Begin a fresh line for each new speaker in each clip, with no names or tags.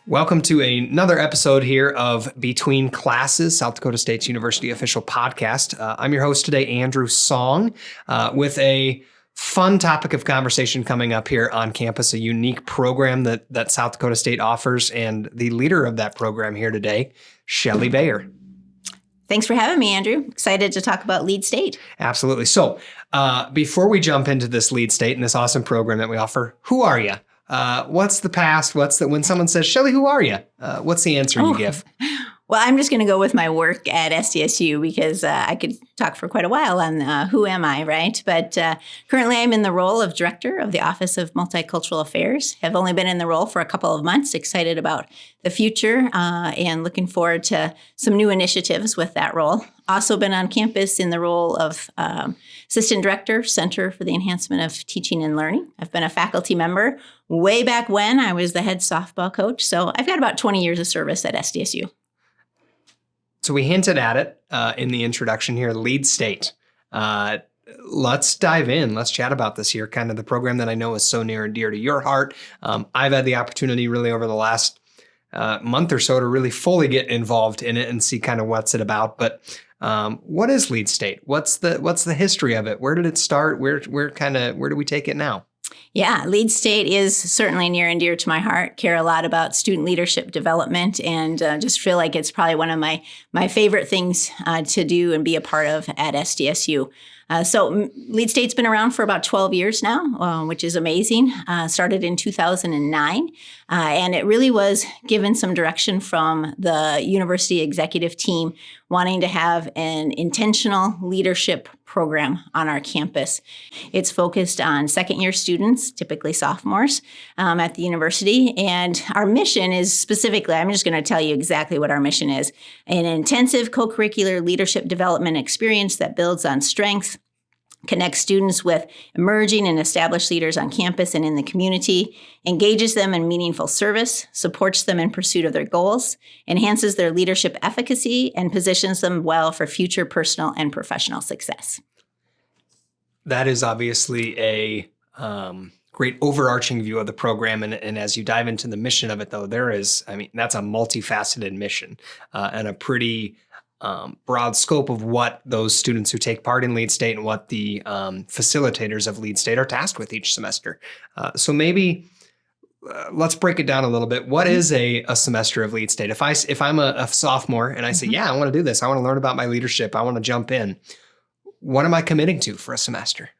Welcome to another episode here of Between Classes, South Dakota State's University official podcast. I'm your host today, Andrew Song, with a fun topic of conversation coming up here on campus, a unique program that South Dakota State offers, and the leader of that program here today, Shelly Bayer.
Thanks for having me, Andrew. Excited to talk about LeadState.
Absolutely. So before we jump into this LeadState and this awesome program that we offer, who are you? What's the past? When someone says, Shelly, who are you? What's the answer you give?
Well, I'm just going to go with my work at SDSU because I could talk for quite a while on who am I, right? But currently I'm in the role of Director of the Office of Multicultural Affairs. Have only been in the role for a couple of months, excited about the future and looking forward to some new initiatives with that role. Also been on campus in the role of Assistant Director, Center for the Enhancement of Teaching and Learning. I've been a faculty member way back when I was the head softball coach. So I've got about 20 years of service at SDSU.
So we hinted at it in the introduction here, LeadState. Let's dive in. Let's chat about this here, kind of the program that I know is so near and dear to your heart. I've had the opportunity really over the last month or so to really fully get involved in it and see kind of what's it about. But what is LeadState? What's the history of it? Where did it start? Where do we take it now?
Yeah, LeadState is certainly near and dear to my heart. Care a lot about student leadership development and just feel like it's probably one of my favorite things to do and be a part of at SDSU. So LeadState's been around for about 12 years now, which is amazing. Started in 2009, and it really was given some direction from the university executive team wanting to have an intentional leadership program on our campus. It's focused on second-year students, typically sophomores, at the university. And our mission is specifically, I'm just going to tell you exactly what our mission is, an intensive co-curricular leadership development experience that builds on strengths, connects students with emerging and established leaders on campus and in the community, engages them in meaningful service, supports them in pursuit of their goals, enhances their leadership efficacy, and positions them well for future personal and professional success.
That is obviously a great overarching view of the program. And as you dive into the mission of it, though, that's a multifaceted mission and a pretty broad scope of what those students who take part in LeadState and what the facilitators of LeadState are tasked with each semester. So maybe let's break it down a little bit. What is a semester of LeadState? If I'm a sophomore and I say, yeah, I want to do this, I want to learn about my leadership, I want to jump in, what am I committing to for a semester?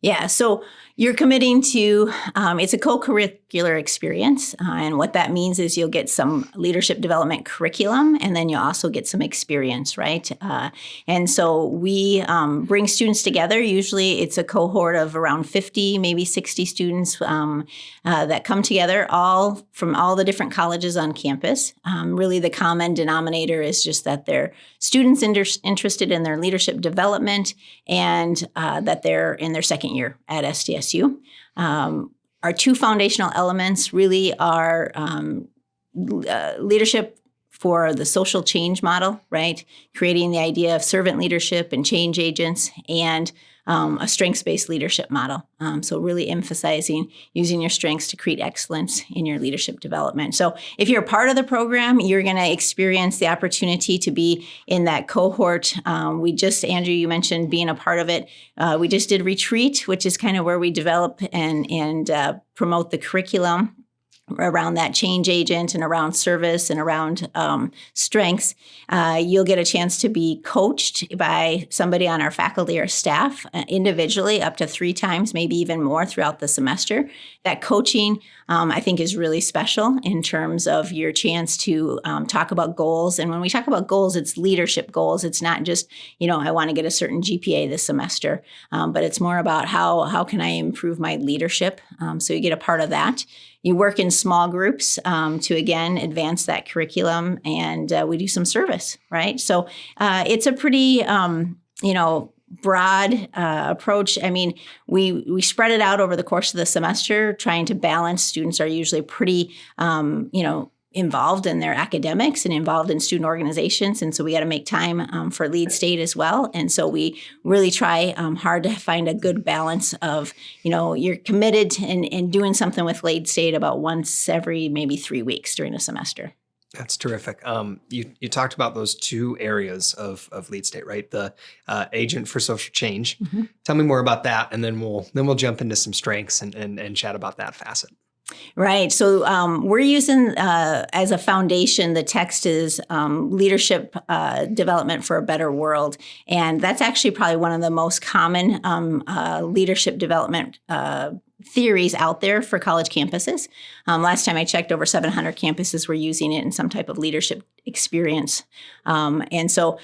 Yeah, so you're committing to, it's a co-curricular experience. And what that means is you'll get some leadership development curriculum, and then you'll also get some experience, right? And so we bring students together. Usually it's a cohort of around 50, maybe 60 students that come together, all from all the different colleges on campus. Really the common denominator is just that they're students interested in their leadership development and that they're in their second year at SDSU. Our two foundational elements really are leadership for the social change model, right? Creating the idea of servant leadership and change agents, and a strengths-based leadership model. So really emphasizing using your strengths to create excellence in your leadership development. So if you're a part of the program, you're going to experience the opportunity to be in that cohort. Andrew, you mentioned being a part of it. We just did Retreat, which is kind of where we develop and promote the curriculum around that change agent and around service and around strengths. You'll get a chance to be coached by somebody on our faculty or staff individually up to 3 times, maybe even more throughout the semester. That coaching, I think, is really special in terms of your chance to talk about goals. And when we talk about goals, it's leadership goals. It's not just, I want to get a certain GPA this semester, but it's more about how can I improve my leadership? So you get a part of that. You work in small groups to, again, advance that curriculum, and we do some service, right? So it's a pretty, broad approach. I mean, we spread it out over the course of the semester, trying to balance. Students are usually pretty, involved in their academics and involved in student organizations. And so we got to make time for LeadState as well. And so we really try hard to find a good balance of, you're committed and doing something with LeadState about once every maybe 3 weeks during a semester.
That's terrific. You talked about those two areas of LeadState, right? The agent for social change. Mm-hmm. Tell me more about that, and then we'll jump into some strengths and chat about that facet.
Right. So we're using as a foundation, the text is leadership development for a better world. And that's actually probably one of the most common leadership development theories out there for college campuses. Last time I checked, over 700 campuses were using it in some type of leadership experience. And so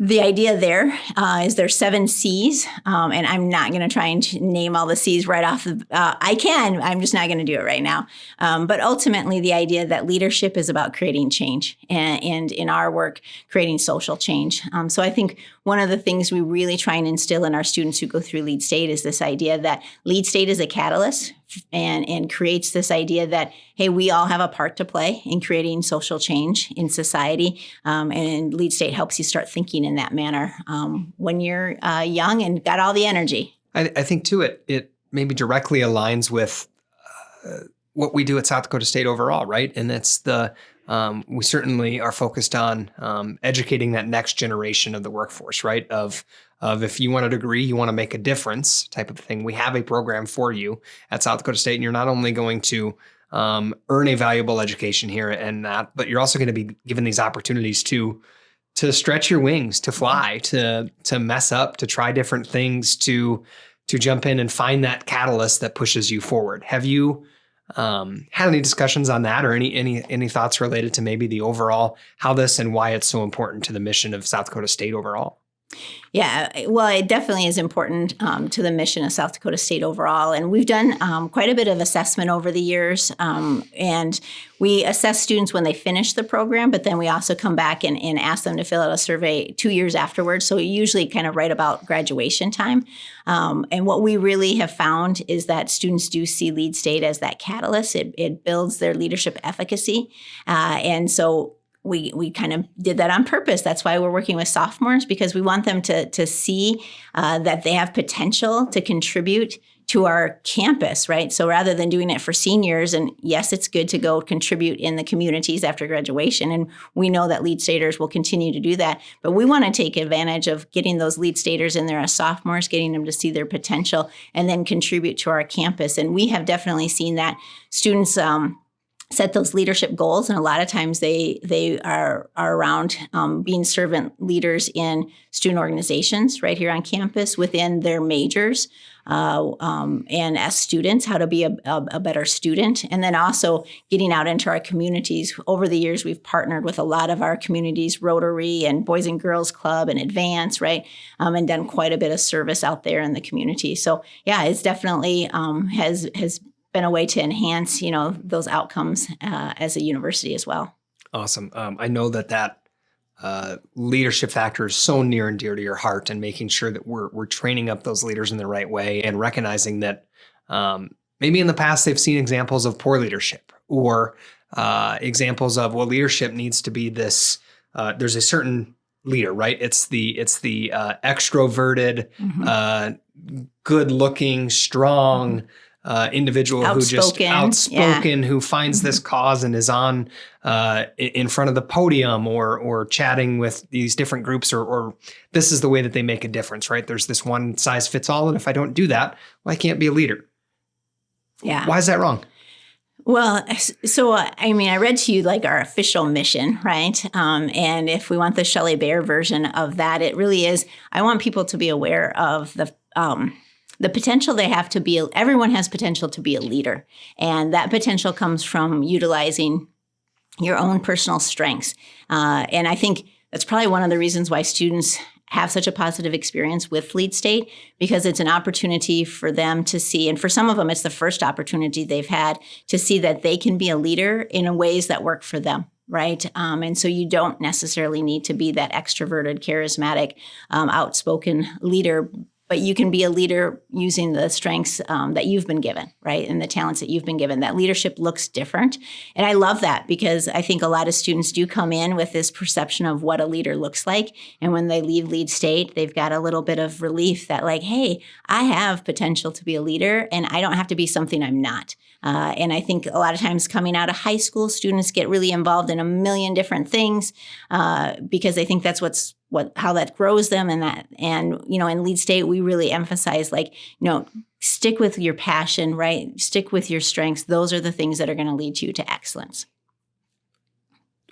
the idea there is there's 7 C's, and I'm not going to try and name all the C's right off. I can, I'm just not going to do it right now. But ultimately, the idea that leadership is about creating change, and in our work, creating social change. So I think one of the things we really try and instill in our students who go through LeadState is this idea that LeadState is a catalyst and creates this idea that, hey, we all have a part to play in creating social change in society. And LeadState helps you start thinking in that manner when you're young and got all the energy.
I think, too, it maybe directly aligns with what we do at South Dakota State overall, right? And it's we certainly are focused on educating that next generation of the workforce, right? Of if you want a degree, you want to make a difference type of thing. We have a program for you at South Dakota State, and you're not only going to earn a valuable education here and that, but you're also going to be given these opportunities to stretch your wings, to fly, to mess up, to try different things, to jump in and find that catalyst that pushes you forward. Have you had any discussions on that, or any thoughts related to maybe the overall, how this and why it's so important to the mission of South Dakota State overall?
Yeah, well, it definitely is important to the mission of South Dakota State overall. And we've done quite a bit of assessment over the years. And we assess students when they finish the program, but then we also come back and ask them to fill out a survey 2 years afterwards. So usually kind of right about graduation time. And what we really have found is that students do see LeadState as that catalyst. It builds their leadership efficacy. And so we kind of did that on purpose. That's why we're working with sophomores, because we want them to see that they have potential to contribute to our campus, right? So rather than doing it for seniors, and yes, it's good to go contribute in the communities after graduation, and we know that LeadStaters will continue to do that, but we want to take advantage of getting those LeadStaters in there as sophomores, getting them to see their potential, and then contribute to our campus. And we have definitely seen that students set those leadership goals, and a lot of times they are around being servant leaders in student organizations right here on campus within their majors, and as students, how to be a better student, and then also getting out into our communities. Over the years, we've partnered with a lot of our communities, Rotary and Boys and Girls Club and Advance, right, and done quite a bit of service out there in the community. So yeah, it's definitely has been a way to enhance, those outcomes as a university as well.
Awesome. I know that leadership factor is so near and dear to your heart, and making sure that we're training up those leaders in the right way, and recognizing that maybe in the past they've seen examples of poor leadership, or examples of, well, leadership needs to be this. There's a certain leader, right? It's the extroverted, good-looking, strong individual
outspoken,
who just outspoken, who finds this cause and is on in front of the podium or chatting with these different groups, or this is the way that they make a difference, right? There's this one size fits all, and if I don't do that, well, I can't be a leader.
Yeah.
Why is that wrong?
Well, so I read to you like our official mission, right? And if we want the Shelly Bayer version of that, it really is, I want people to be aware of the potential they have to be. Everyone has potential to be a leader. And that potential comes from utilizing your own personal strengths. And I think that's probably one of the reasons why students have such a positive experience with LeadState, because it's an opportunity for them to see, and for some of them, it's the first opportunity they've had to see that they can be a leader in ways that work for them. Right. And so you don't necessarily need to be that extroverted, charismatic, outspoken leader, but you can be a leader using the strengths that you've been given, right? And the talents that you've been given. That leadership looks different. And I love that because I think a lot of students do come in with this perception of what a leader looks like. And when they leave LeadState, they've got a little bit of relief that like, hey, I have potential to be a leader and I don't have to be something I'm not. And I think a lot of times coming out of high school, students get really involved in a million different things because they think that's how that grows them. In LeadState, we really emphasize stick with your passion, right? Stick with your strengths. Those are the things that are going to lead you to excellence.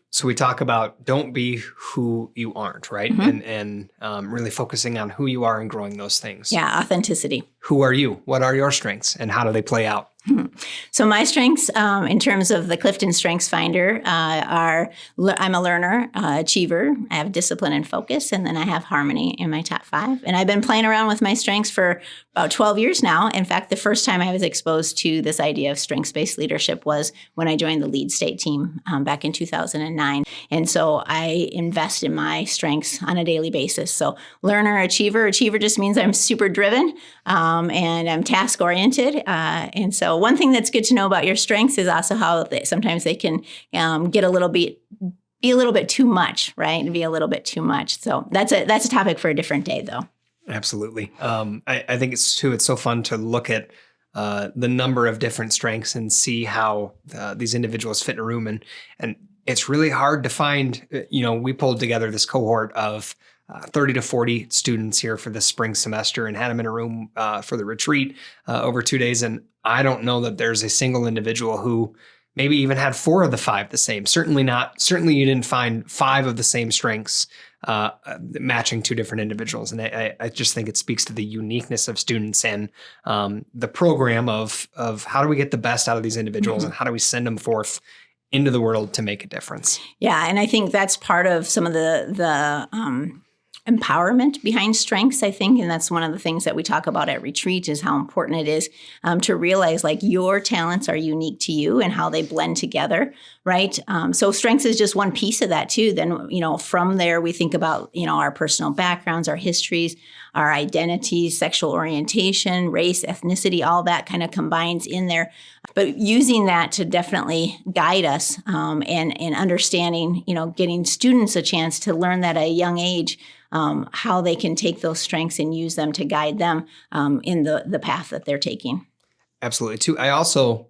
So we talk about don't be who you aren't, right?
Mm-hmm.
And really focusing on who you are and growing those things.
Yeah, authenticity.
Who are you? What are your strengths? And how do they play out?
So my strengths, in terms of the Clifton Strengths Finder, are I'm a learner, achiever. I have discipline and focus, and then I have harmony in my top 5. And I've been playing around with my strengths for about 12 years now. In fact, the first time I was exposed to this idea of strengths-based leadership was when I joined the LeadState team back in 2009. And so I invest in my strengths on a daily basis. So learner, achiever. Achiever just means I'm super driven and I'm task-oriented. And so one thing that's good to know about your strengths is also how sometimes they can be a little bit too much, right? And be a little bit too much. So that's a topic for a different day, though.
Absolutely. I think it's so fun to look at the number of different strengths and see how these individuals fit in a room. And it's really hard to find, we pulled together this cohort of 30 to 40 students here for the spring semester and had them in a room for the retreat over 2 days. And I don't know that there's a single individual who maybe even had 4 of the 5 the same. Certainly you didn't find 5 of the same strengths matching 2 different individuals. And I just think it speaks to the uniqueness of students and the program of how do we get the best out of these individuals and how do we send them forth into the world to make a difference.
Yeah, and I think that's part of some of the empowerment behind strengths, I think. And that's one of the things that we talk about at retreat is how important it is to realize your talents are unique to you and how they blend together, right? So strengths is just one piece of that too. Then, from there, we think about, our personal backgrounds, our histories, our identities, sexual orientation, race, ethnicity, all that kind of combines in there. But using that to definitely guide us and understanding, getting students a chance to learn that at a young age, how they can take those strengths and use them to guide them in the path that they're taking.
Absolutely. Too. I also,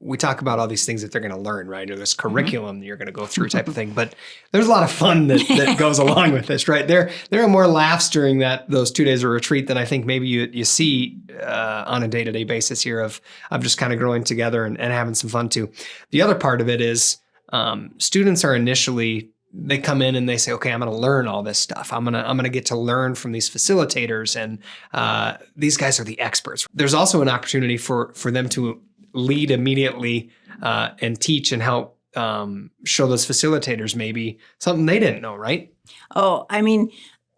we talk about all these things that they're going to learn, right? Or this curriculum that you're going to go through type of thing. But there's a lot of fun that goes along with this, right? There are more laughs during those 2 days of retreat than I think maybe you see on a day-to-day basis here of just kind of growing together and having some fun too. The other part of it is students are they come in and they say, okay, I'm going to learn all this stuff. I'm going to get to learn from these facilitators and these guys are the experts. There's also an opportunity for them to lead immediately and teach and help show those facilitators maybe something they didn't know, right?
Oh, I mean,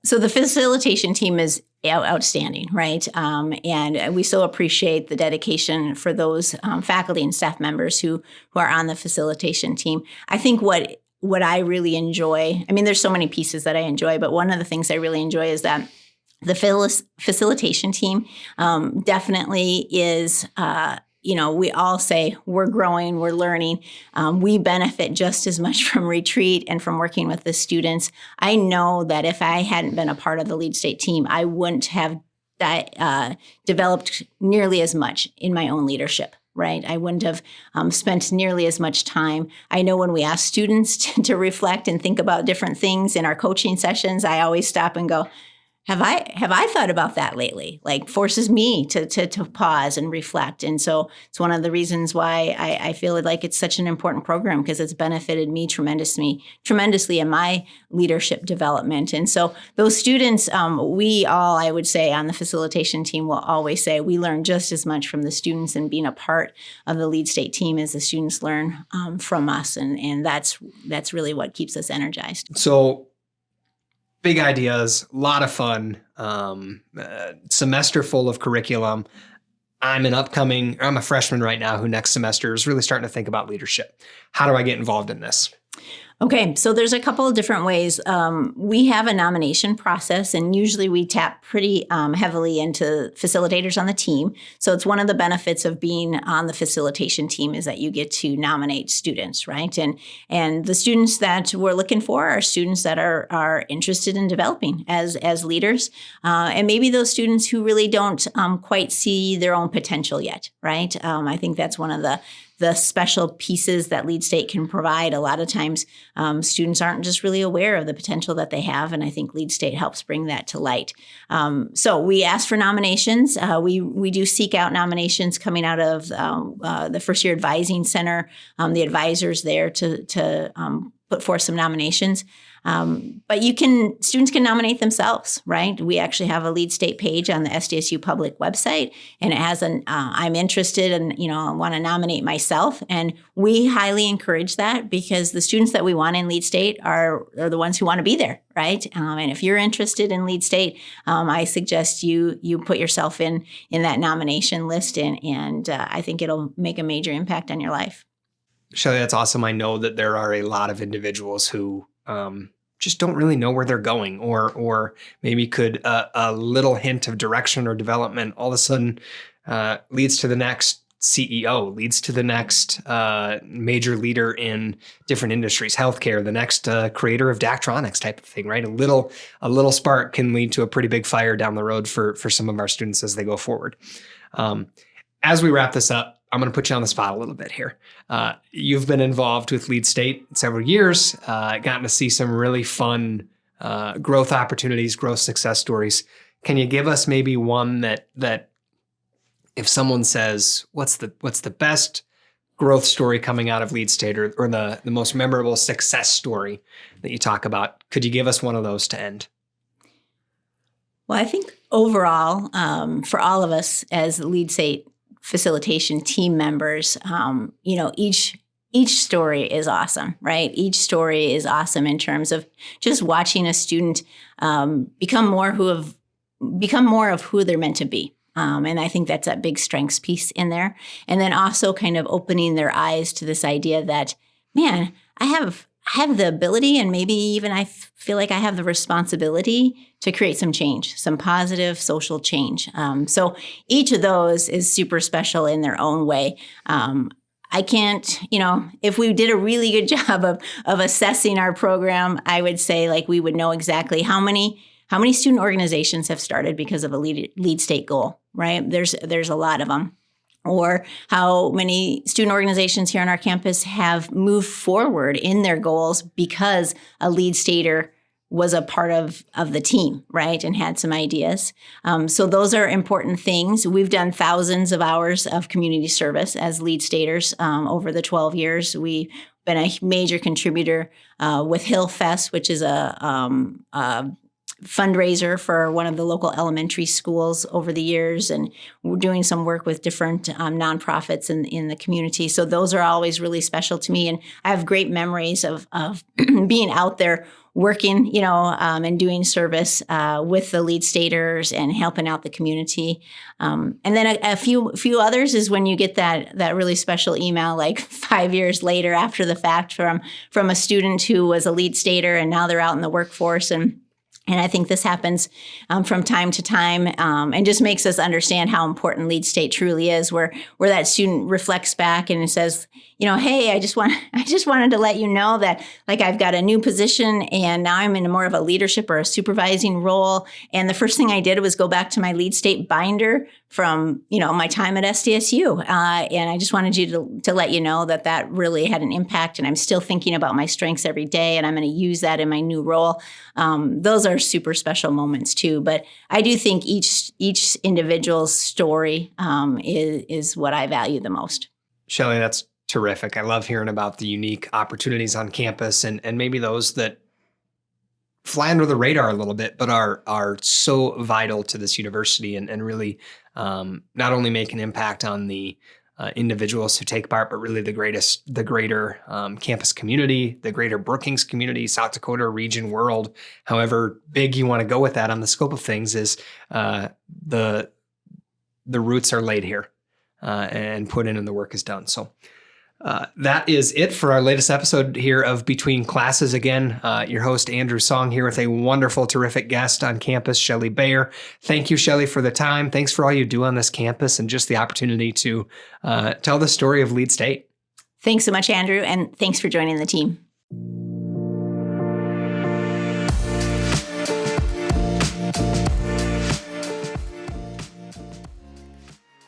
so the facilitation team is outstanding, right? And we so appreciate the dedication for those faculty and staff members who are on the facilitation team. I think what I really enjoy, there's so many pieces that I enjoy, but one of the things I really enjoy is that the facilitation team definitely is, we all say we're growing, we're learning. We benefit just as much from retreat and from working with the students. I know that if I hadn't been a part of the LeadState team, I wouldn't have developed nearly as much in my own leadership. Right. I wouldn't have spent nearly as much time. I know when we ask students to reflect and think about different things in our coaching sessions, I always stop and go, have I thought about that lately? Forces me to pause and reflect. And so it's one of the reasons why I feel like it's such an important program because it's benefited me tremendously in my leadership development. And so those students, we all, I would say on the facilitation team will always say we learn just as much from the students and being a part of the LeadState team as the students learn from us. And that's really what keeps us energized.
So big ideas, a lot of fun, semester full of curriculum. I'm a freshman right now who next semester is really starting to think about leadership. How do I get involved in this?
Okay, so there's a couple of different ways. We have a nomination process, and usually we tap pretty heavily into facilitators on the team. So it's one of the benefits of being on the facilitation team is that you get to nominate students, right? And the students that we're looking for are students that are interested in developing as leaders, and maybe those students who really don't quite see their own potential yet, right? I think that's one of the special pieces that LeadState can provide. A lot of times, students aren't just really aware of the potential that they have, and I think LeadState helps bring that to light. So we ask for nominations. We do seek out nominations coming out of the First Year Advising Center, the advisors there to put forth some nominations. But students can nominate themselves, right? We actually have a LeadState page on the SDSU public website, and it has I'm interested and, I want to nominate myself. And we highly encourage that because the students that we want in LeadState are the ones who want to be there, right? And if you're interested in LeadState, I suggest you put yourself in that nomination list, and I think it'll make a major impact on your life.
Shelly, that's awesome. I know that there are a lot of individuals who just don't really know where they're going, or maybe could a little hint of direction or development all of a sudden leads to the next CEO, leads to the next major leader in different industries, healthcare, the next creator of Daktronics type of thing, right? A little spark can lead to a pretty big fire down the road for some of our students as they go forward. As we wrap this up, I'm going to put you on the spot a little bit here. You've been involved with LeadState several years, gotten to see some really fun growth opportunities, growth success stories. Can you give us maybe one that if someone says, what's the best growth story coming out of LeadState, or the most memorable success story that you talk about, could you give us one of those to end?
Well, I think overall, for all of us as LeadState facilitation team members, each story is awesome, right? Each story is awesome in terms of just watching a student become more of who they're meant to be. And I think that's that big strengths piece in there. And then also kind of opening their eyes to this idea that, man, I have the ability, and maybe even I feel like I have the responsibility to create some change, some positive social change. So each of those is super special in their own way. I can't, if we did a really good job of assessing our program, I would say like we would know exactly how many student organizations have started because of a LeadState goal, right? There's a lot of them. Or how many student organizations here on our campus have moved forward in their goals because a LeadStater was a part of the team, right, and had some ideas. So those are important things. We've done thousands of hours of community service as LeadStaters over the 12 years. We've been a major contributor with Hill Fest, which is a fundraiser for one of the local elementary schools over the years, and we're doing some work with different nonprofits in the community. So those are always really special to me, and I have great memories of being out there working, and doing service with the LeadStaters and helping out the community. And then a few others is when you get that really special email, like 5 years later after the fact, from a student who was a LeadStater and now they're out in the workforce. And I think this happens from time to time, and just makes us understand how important LeadState truly is, where that student reflects back and says, hey, I just wanted to let you know that like I've got a new position and now I'm in more of a leadership or a supervising role. And the first thing I did was go back to my LeadState binder from, my time at SDSU. And I just wanted you to let you know that really had an impact, and I'm still thinking about my strengths every day, and I'm going to use that in my new role. Those are super special moments too. But I do think each individual's story is what I value the most.
Shelly, that's terrific. I love hearing about the unique opportunities on campus and maybe those that fly under the radar a little bit, but are so vital to this university and really not only make an impact on the individuals who take part, but really the greater campus community, the greater Brookings community, South Dakota region, world, however big you want to go with that on the scope of things, is the roots are laid here and put in and the work is done. So That is it for our latest episode here of Between Classes. Again, your host, Andrew Song, here with a wonderful, terrific guest on campus, Shelly Bayer. Thank you, Shelly, for the time. Thanks for all you do on this campus and just the opportunity to tell the story of LeadState.
Thanks so much, Andrew, and thanks for joining the team.